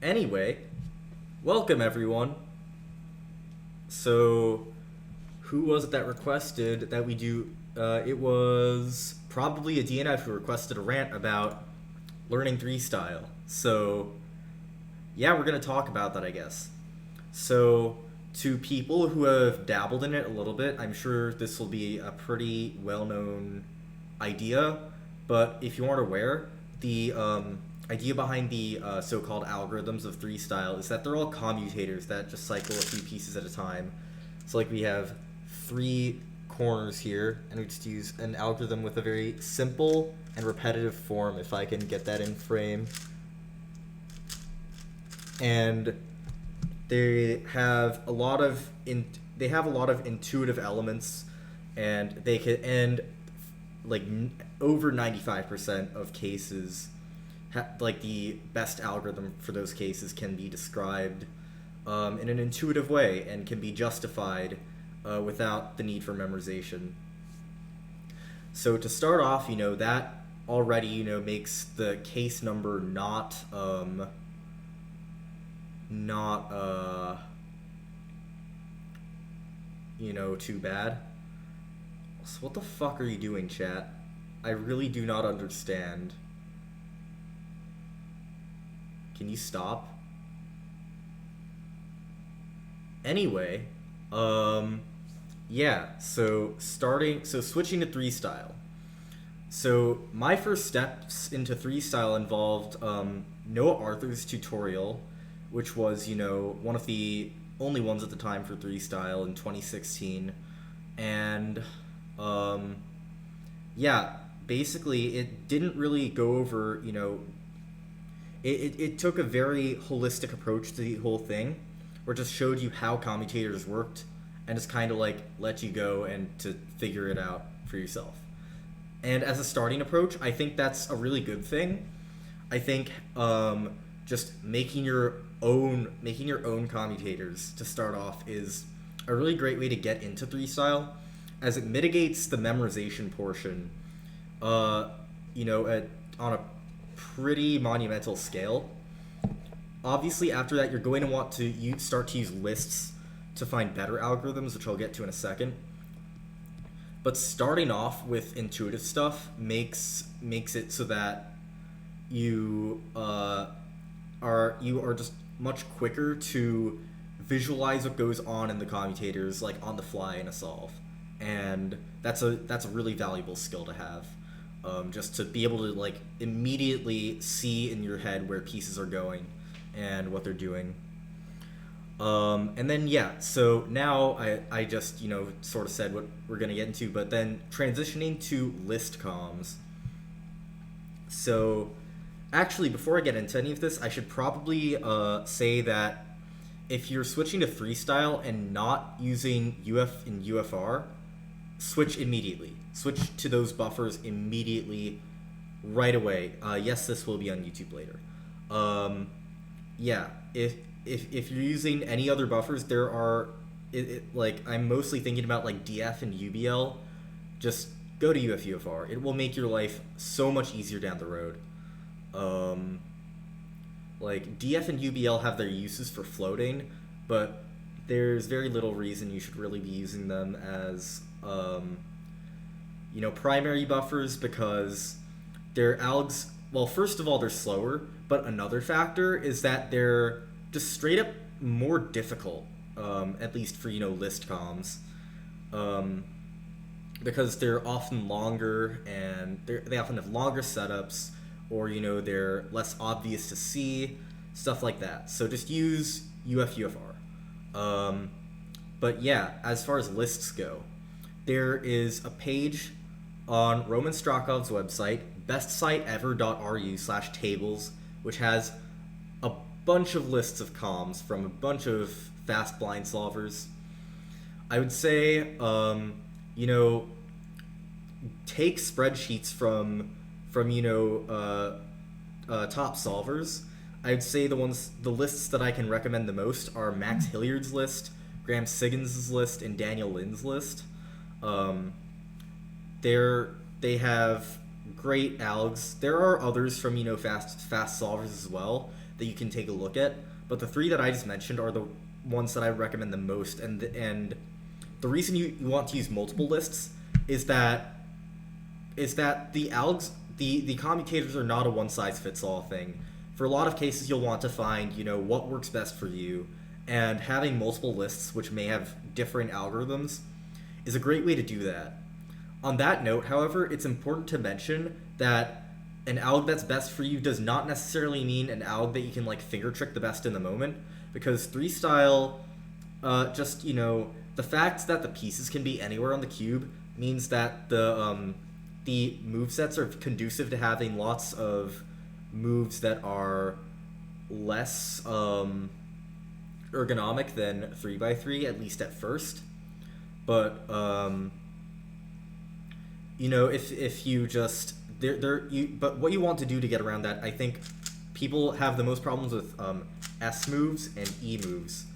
Anyway, welcome everyone. So, who was it that requested that we do? It was probably a DNF who requested a rant about learning Freestyle. So, yeah, we're gonna talk about that, I guess. So, to people who have dabbled in it a little bit, I'm sure this will be a pretty well-known idea. But if you aren't aware, the idea behind the so-called algorithms of Freestyle is that they're all commutators that just cycle a few pieces at a time. So, like, we have three corners here, and we just use an algorithm with a very simple and repetitive form. If I can get that in frame, and they have a lot of intuitive elements, and they can like over 95% of cases like the best algorithm for those cases can be described in an intuitive way and can be justified without the need for memorization. So to start off, that already makes the case number not too bad. So what the fuck are you doing, chat? I really do not understand. Can you stop? Anyway, yeah, so switching to Freestyle. So my first steps into Freestyle involved Noah Arthur's tutorial, which was, one of the only ones at the time for Freestyle in 2016. And, yeah, basically it didn't really go over, it took a very holistic approach to the whole thing, where it just showed you how commutators worked and just kind of like let you go and to figure it out for yourself. And as a starting approach, I think that's a really good thing. I think just making your own commutators to start off is a really great way to get into Freestyle, as it mitigates the memorization portion, on a pretty monumental scale. Obviously, after that, you're going to want to start to use lists to find better algorithms, which I'll get to in a second. But starting off with intuitive stuff makes it so that you are just much quicker to visualize what goes on in the commutators, like on the fly in a solve, and that's a really valuable skill to have. Just to be able to like immediately see in your head where pieces are going and what they're doing. And then so now I just sort of said what we're gonna get into, but then transitioning to list comms. So actually, before I get into any of this, I should probably say that if you're switching to Freestyle and not using UF and UFR, switch immediately. Switch to those buffers immediately, right away. Yes, this will be on YouTube later. If you're using any other buffers, there are like I'm mostly thinking about like DF and UBL. Just go to UF UFR. It will make your life so much easier down the road. Like DF and UBL have their uses for floating, but there's very little reason you should really be using them as primary buffers, because their algs, well, first of all, they're slower, but another factor is that they're just straight up more difficult, at least for list comms, because they're often longer, and they often have longer setups, or they're less obvious to see, stuff like that. So just use UF UFR. But yeah, as far as lists go, there is a page on Roman Strakov's website, bestsiteever.ru/tables, which has a bunch of lists of comms from a bunch of fast blind solvers. I would say, take spreadsheets from top solvers. I would say the lists that I can recommend the most are Max Hilliard's list, Graham Siggins' list, and Daniel Lin's list. They have great algs. There are others from fast solvers as well that you can take a look at, but the 3 that I just mentioned are the ones that I recommend the most. And the reason you want to use multiple lists is that the algs, the commutators are not a one-size-fits-all thing. For a lot of cases, you'll want to find, what works best for you, and having multiple lists, which may have different algorithms, is a great way to do that. On that note, however, it's important to mention that an alg that's best for you does not necessarily mean an alg that you can finger trick the best in the moment, because Freestyle, the fact that the pieces can be anywhere on the cube means that the movesets are conducive to having lots of moves that are less ergonomic than 3x3, at least at first. But if you just but what you want to do to get around that, I think people have the most problems with S moves and E moves.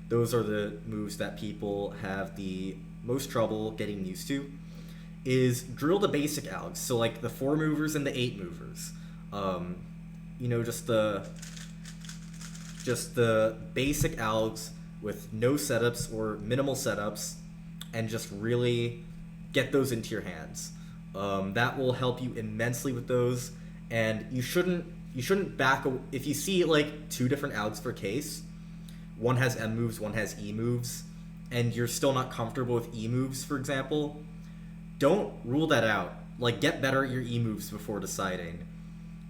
Those are the moves that people have the most trouble getting used to. Is drill the basic algs, so the 4 movers and the 8 movers. Just the basic algs with no setups or minimal setups, and just really get those into your hands. That will help you immensely with those, and you shouldn't back if you see 2 different algs per case. One has M moves, one has E moves, and you're still not comfortable with E moves, for example. Don't rule that out. Get better at your E moves before deciding.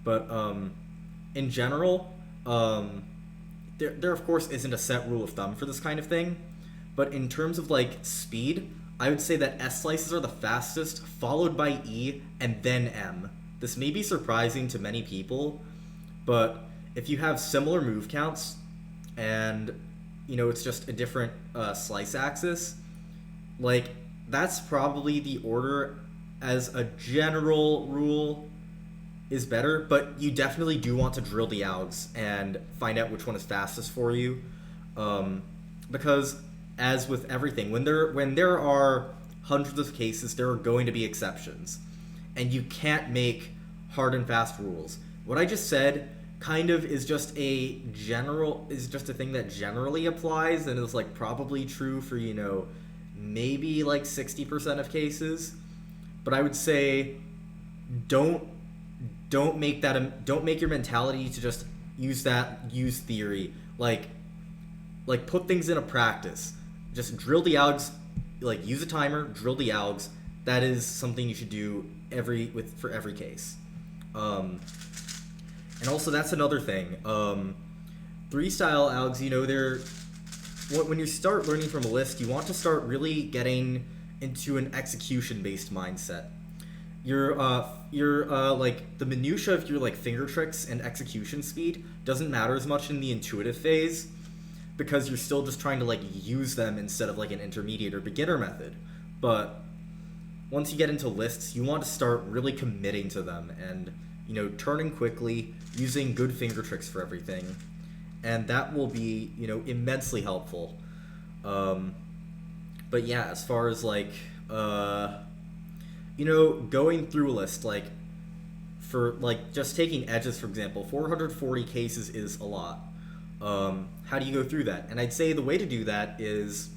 But in general, there of course isn't a set rule of thumb for this kind of thing. But in terms of speed, I would say that S slices are the fastest, followed by E, and then M. This may be surprising to many people, but if you have similar move counts, and it's just a different slice axis, that's probably the order as a general rule is better, but you definitely do want to drill the algs and find out which one is fastest for you, because as with everything, when there are hundreds of cases, there are going to be exceptions, and you can't make hard and fast rules. What I just said kind of is just a thing that generally applies and is probably true for maybe 60% of cases, but I would say don't make your mentality to just use theory, put things into practice. Just drill the algs, use a timer, drill the algs. That is something you should do for every case. And also that's another thing. Freestyle algs, when you start learning from a list, you want to start really getting into an execution-based mindset. The minutia of your finger tricks and execution speed doesn't matter as much in the intuitive phase, because you're still just trying to use them instead of an intermediate or beginner method. But once you get into lists, you want to start really committing to them and turning quickly, using good finger tricks for everything, and that will be immensely helpful. But yeah, as far as going through a list, for just taking edges, for example, 440 cases is a lot. How do you go through that? And I'd say the way to do that is,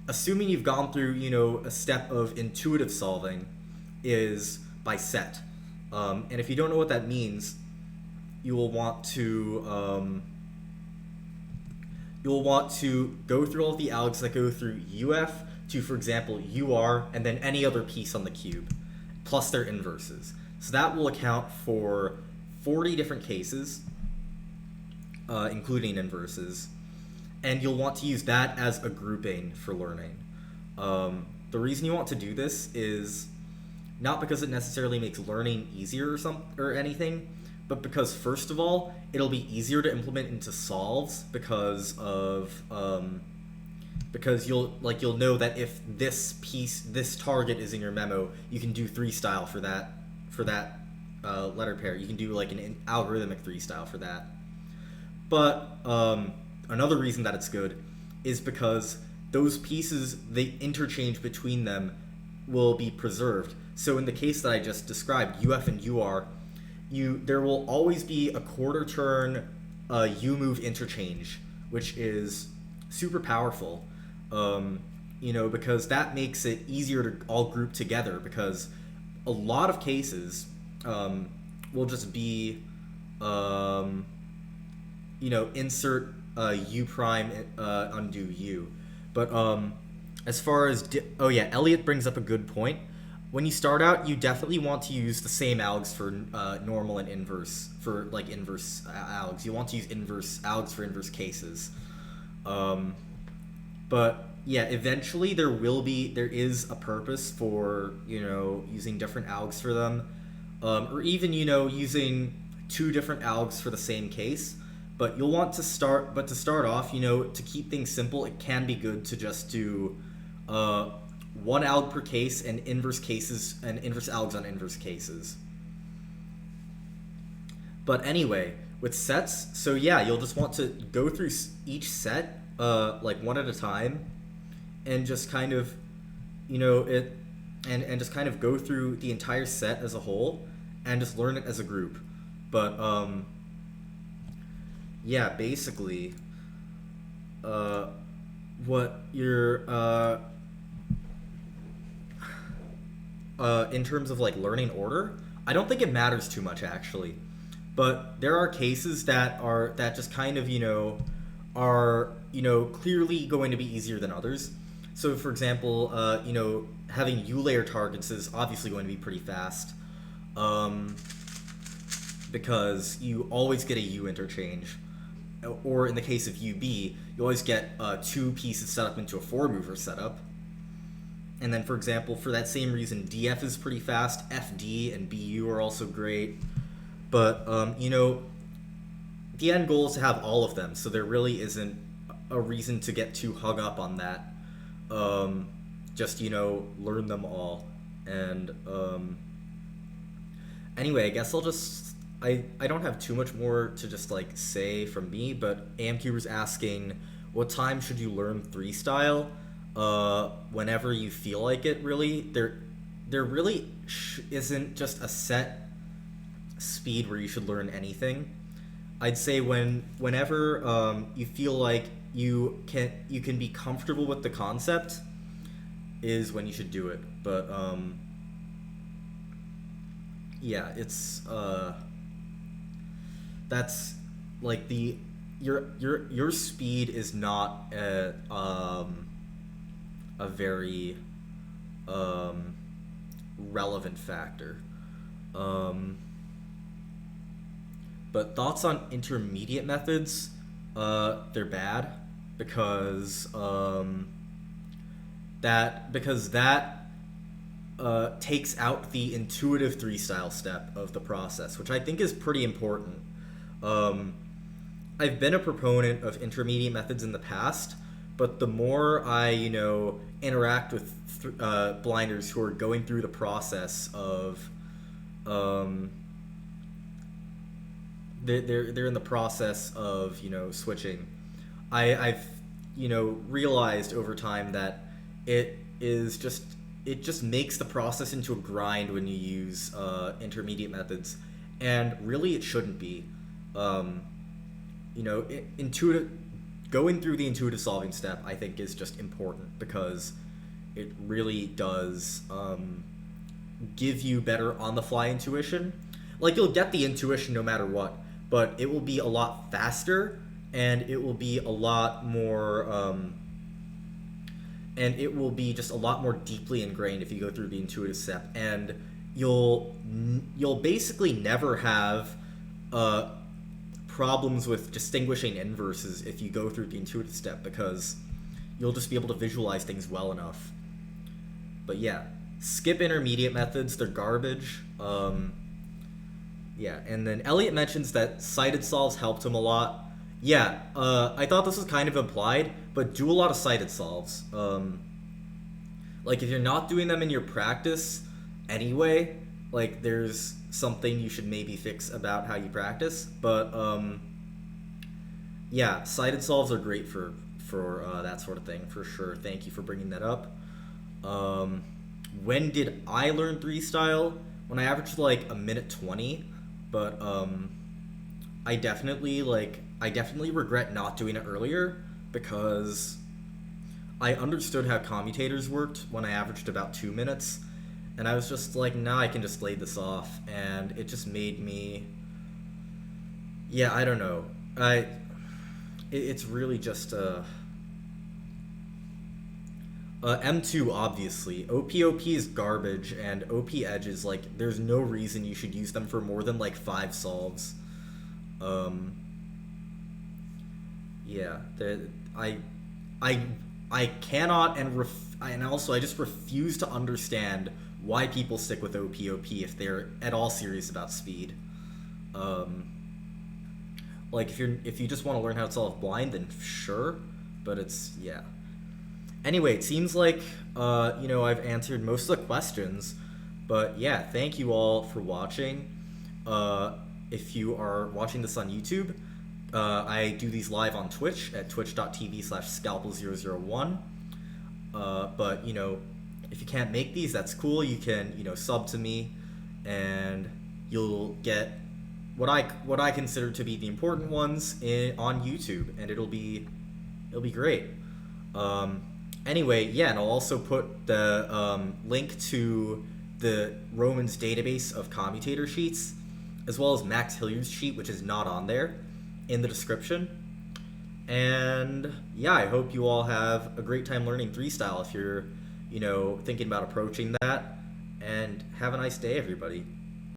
assuming you've gone through a step of intuitive solving, is by set. And if you don't know what that means, you will want to go through all of the algs that go through UF to, for example, UR, and then any other piece on the cube, plus their inverses. So that will account for 40 different cases, including inverses, and you'll want to use that as a grouping for learning. The reason you want to do this is not because it necessarily makes learning easier or anything, but because, first of all, it'll be easier to implement into solves because you'll know that if this target is in your memo, you can do 3-style for that letter pair. You can do an algorithmic 3-style for that. But another reason that it's good is because those pieces, the interchange between them will be preserved. So in the case that I just described, UF and UR, there will always be a quarter turn U-move interchange, which is super powerful. Because that makes it easier to all group together, because a lot of cases will just be insert U prime, undo U. But as far as Elliot brings up a good point. When you start out, you definitely want to use the same algs for normal and inverse, for like inverse algs. You want to use inverse algs for inverse cases. But yeah, eventually there is a purpose for using different algs for them, or even using two different algs for the same case. But you'll want to start off, to keep things simple, it can be good to just do one alg per case and inverse cases and inverse algs on inverse cases. But anyway, with sets, so yeah, you'll just want to go through each set like one at a time, and just kind of and just kind of go through the entire set as a whole and just learn it as a group. But yeah, basically what you're in terms of like learning order, I don't think it matters too much actually. But there are cases that just kind of are clearly going to be easier than others. So for example, having U layer targets is obviously going to be pretty fast, because you always get a U interchange, or in the case of UB, you always get two pieces set up into a four mover setup. And then, for example, for that same reason, DF is pretty fast. FD and BU are also great. But, the end goal is to have all of them, so there really isn't a reason to get too hung up on that. Just, learn them all. And, anyway, I guess I don't have too much more to just, like, say from me, but AmCuber's asking, what time should you learn Freestyle? Whenever you feel like it, really. There really isn't just a set speed where you should learn anything. I'd say whenever you feel like you can be comfortable with the concept is when you should do it. But yeah, it's that's like your speed is not a very relevant factor. But thoughts on intermediate methods, they're bad because that takes out the intuitive Freestyle step of the process, which I think is pretty important. I've been a proponent of intermediate methods in the past, but the more I, interact with blinders who are going through the process of, they're in the process of, switching, I've realized over time that it just makes the process into a grind when you use intermediate methods, and really it shouldn't be. Going through the intuitive solving step, I think, is just important because it really does give you better on-the-fly intuition. Like, you'll get the intuition no matter what, but it will be a lot faster, and it will be a lot more, and it will be just a lot more deeply ingrained if you go through the intuitive step, and you'll basically never have problems with distinguishing inverses if you go through the intuitive step, because you'll just be able to visualize things well enough. But yeah, skip intermediate methods, they're garbage. Yeah, and then Elliot mentions that cited solves helped him a lot. Yeah, I thought this was kind of implied, but do a lot of cited solves. Like, if you're not doing them in your practice anyway, like, there's something you should maybe fix about how you practice. But yeah, cited solves are great for that sort of thing, for sure. Thank you for bringing that up. When did I learn Freestyle? When I averaged like a minute 20, but I definitely, like, I definitely regret not doing it earlier because I understood how commutators worked when I averaged about 2 minutes, and I was just like, nah, I can just lay this off, and it just made me, yeah, I don't know, it's really just M2 obviously. OPOP is garbage, and OP edges, like, there's no reason you should use them for more than like 5 solves. Um, yeah, I, I, I cannot and also I just refuse to understand why people stick with OPOP if they're at all serious about speed. Um, like if you just want to learn how to solve blind, then sure, but it's yeah. Anyway, it seems like I've answered most of the questions, but yeah, thank you all for watching. If you are watching this on YouTube, I do these live on Twitch at twitch.tv/scalpel001. But if you can't make these, that's cool. You can sub to me, and you'll get what I consider to be the important ones on YouTube, and it'll be great. Anyway, yeah, and I'll also put the link to the Romans database of commutator sheets, as well as Max Hilliard's sheet, which is not on there, in the description. And yeah, I hope you all have a great time learning Freestyle if you're, thinking about approaching that. And have a nice day, everybody.